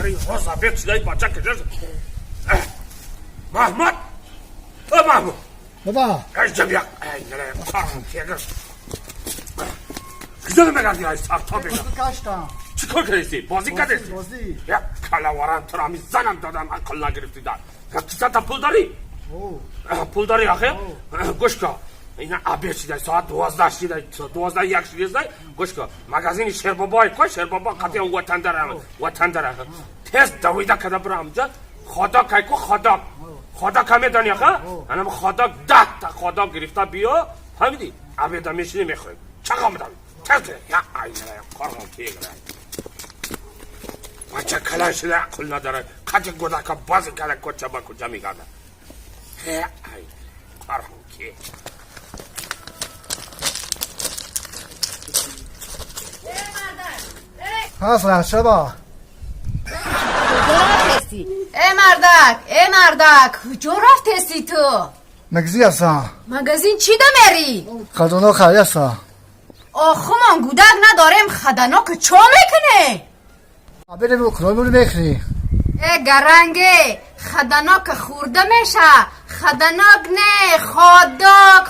این حوضا بیت شده این بچه کجاست محمود محمود بابا ارجع بیا ای نره کارم کیگر کجا نمیگردی ای ساعت بگم کاشتم چی کار کردیستی؟ بازی کردیستی؟ بازی یک کلاوران تو را می زنم دادم اکل نگرفتی دار کسا تا پول داری؟ پول داری آخه؟ گوش کن اینا عبیه چیده ساعت 12 شیده 12 یک شیده گوش کن مگزین شیربابای که شیربابا قطعی اون وطن داره تست دویده کده برام جا خدا که که خدا که میدانی آخه؟ انم خدا 10 تا خدا گرفته بیا فهمیدی؟ عبیه دمیشنی میخوریم چقا میدم تست یا اینه کارم کیه بچه کلان شده عقل نداره قد گوده که بازی کرده کچه با کجا میگرده ای کارم که هست رشته با کجا رفتی؟ ای مردک کجا رفتی تو؟ مگزی هستم مگزین چی ده میری؟ خدانا خری هستم آخه من گودک ندارم خدانا که چا میکنه؟ بریم و کلای بودی بخری ای گرنگه خدانا که خورده میشه خداناک نه خاداک